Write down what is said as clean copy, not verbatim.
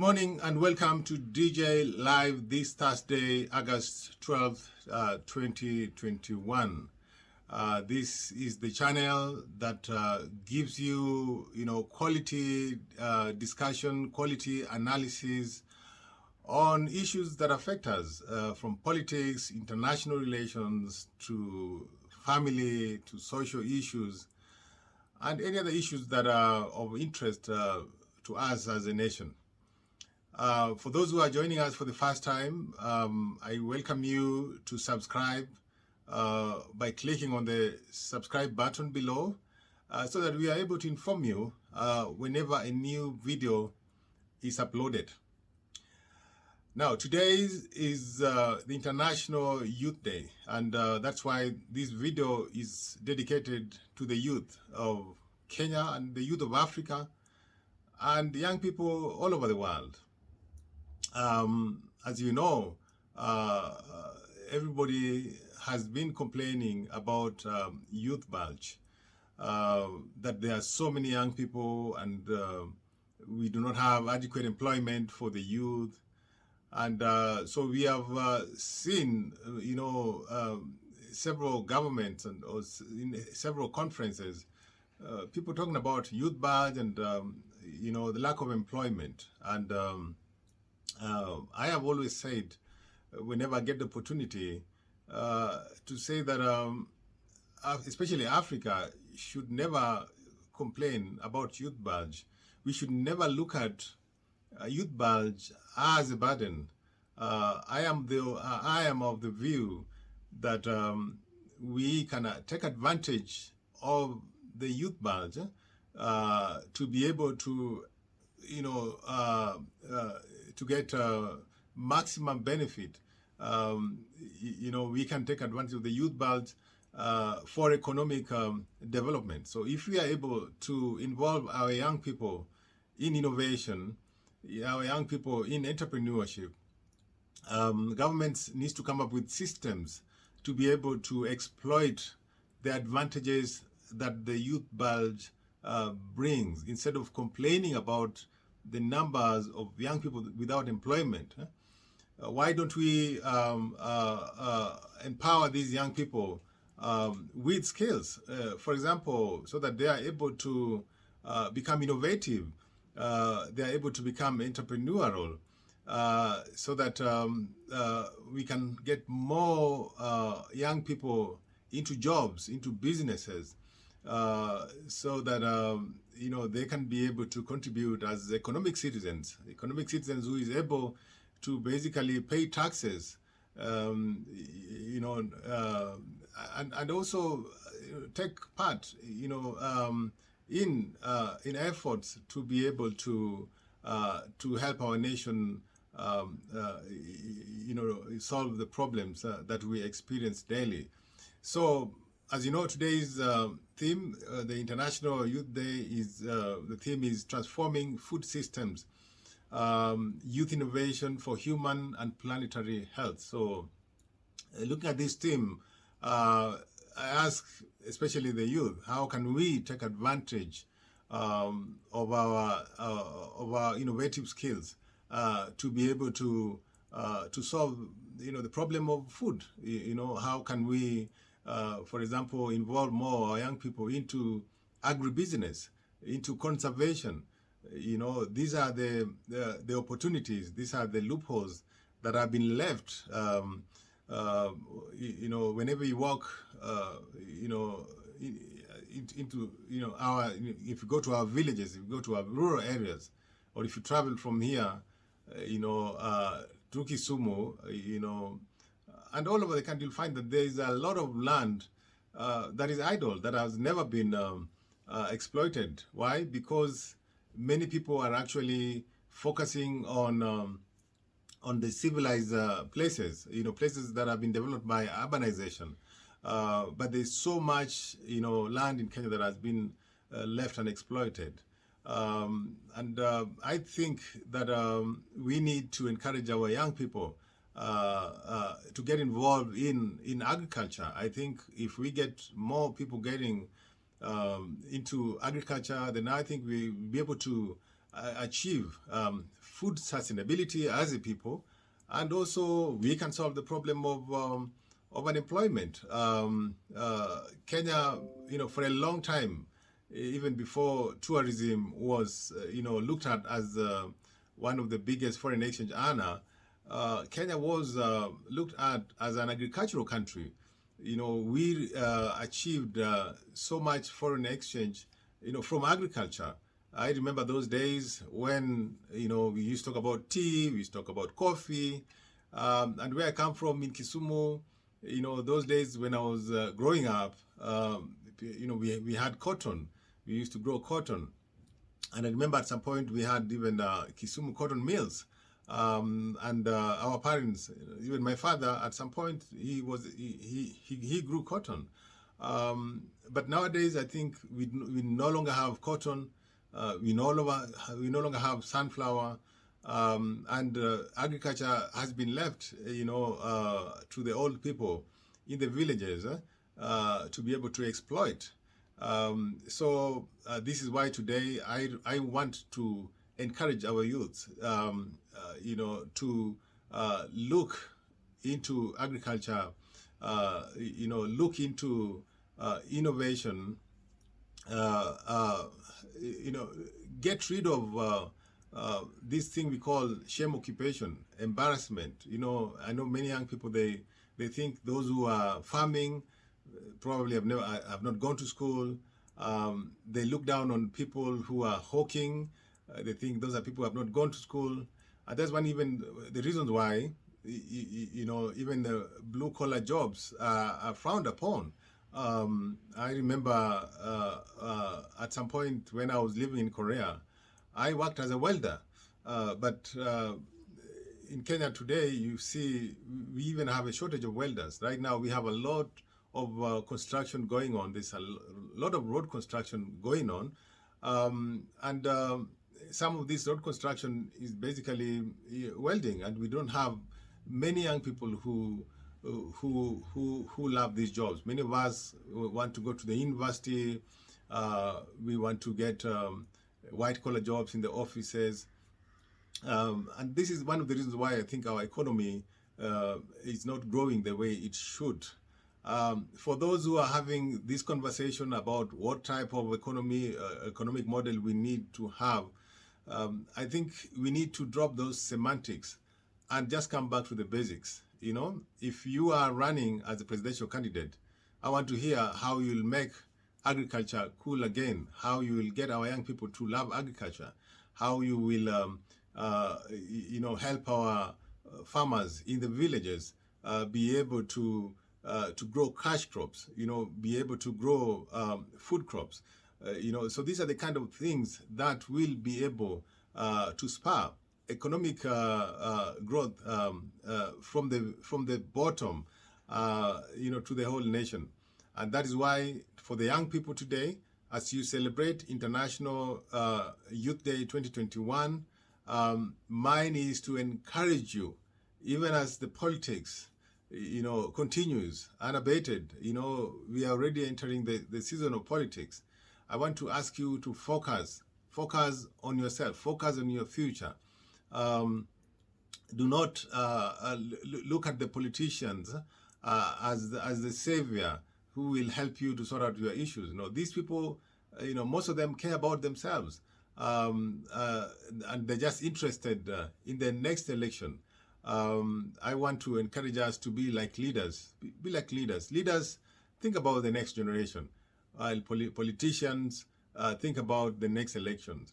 morning and welcome to DJLive this Thursday, August 12th, 2021. This is the channel that gives you, quality discussion, quality analysis on issues that affect us, from politics, international relations, to family, to social issues, and any other issues that are of interest to us as a nation. For those who are joining us for the first time, I welcome you to subscribe by clicking on the subscribe button below so that we are able to inform you whenever a new video is uploaded. Now, today is the International Youth Day, and that's why this video is dedicated to the youth of Kenya and the youth of Africa and young people all over the world. As you know, everybody has been complaining about youth bulge, that there are so many young people and we do not have adequate employment for the youth. And so we have seen, several governments and in several conferences, people talking about youth bulge and, the lack of employment. And I have always said, whenever I get the opportunity, to say that especially Africa should never complain about youth bulge. We should never look at youth bulge as a burden. I am of the view that we can take advantage of the youth bulge to be able to, to get maximum benefit. We can take advantage of the youth bulge for economic development. So if we are able to involve our young people in innovation, our young people in entrepreneurship, governments needs to come up with systems to be able to exploit the advantages that the youth bulge brings, instead of complaining about the numbers of young people without employment. Why don't we empower these young people with skills, for example, so that they are able to become innovative, they are able to become entrepreneurial, so that we can get more young people into jobs, into businesses, so that they can be able to contribute as economic citizens who is able to basically pay taxes, and also take part, in efforts to be able to help our nation, solve the problems that we experience daily. So, as you know, today's theme, the International Youth Day, is the theme is transforming food systems, youth innovation for human and planetary health. So, looking at this theme, I ask especially the youth, how can we take advantage of our innovative skills to be able to solve the problem of food? How can we, for example, involve more young people into agribusiness, into conservation? These are the opportunities, these are the loopholes that have been left. Whenever you walk, into if you go to our villages, if you go to our rural areas, or if you travel from here, to Kisumu, and all over the country, you'll find that there is a lot of land that is idle, that has never been exploited. Why? Because many people are actually focusing on the civilized places, places that have been developed by urbanization. But there's so much, land in Kenya that has been left unexploited. And I think that we need to encourage our young people to get involved in agriculture. I think if we get more people getting into agriculture, then I think we'll be able to achieve food sustainability as a people, and also we can solve the problem of unemployment. Kenya, for a long time, even before tourism was, looked at as one of the biggest foreign exchange earner, Kenya was looked at as an agricultural country. We achieved so much foreign exchange, from agriculture. I remember those days when, we used to talk about tea, we used to talk about coffee, and where I come from in Kisumu, those days when I was growing up, we had cotton. We used to grow cotton. And I remember at some point we had even Kisumu cotton mills. And our parents, even my father, at some point he grew cotton. But nowadays I think we no longer have cotton. We no longer have sunflower, and agriculture has been left, to the old people in the villages to be able to exploit. So this is why today I want to encourage our youth, to look into agriculture, look into innovation, get rid of this thing we call shame occupation, embarrassment. I know many young people, they think those who are farming probably have not gone to school. They look down on people who are hawking. They think those are people who have not gone to school. And that's one even the reasons why, even the blue collar jobs are frowned upon. I remember at some point when I was living in Korea, I worked as a welder. But in Kenya today, you see, we even have a shortage of welders. Right now, we have a lot of construction going on. There's a lot of road construction going on. And some of this road construction is basically welding, and we don't have many young people who love these jobs. Many of us want to go to the university. We want to get white collar jobs in the offices. And this is one of the reasons why I think our economy is not growing the way it should. For those who are having this conversation about what type of economic model we need to have, I think we need to drop those semantics and just come back to the basics. If you are running as a presidential candidate, I want to hear how you'll make agriculture cool again, how you will get our young people to love agriculture, how you will, help our farmers in the villages be able to grow cash crops, be able to grow food crops. So these are the kind of things that will be able to spur economic growth from the bottom, to the whole nation. And that is why for the young people today, as you celebrate International Youth Day 2021, mine is to encourage you, even as the politics, continues unabated. We are already entering the season of politics. I want to ask you to focus on yourself, focus on your future. Do not look at the politicians as the savior who will help you to sort out your issues. These people, most of them care about themselves, and they're just interested in the next election. I want to encourage us to be like leaders. Be like leaders. Leaders think about the next generation, while politicians think about the next elections.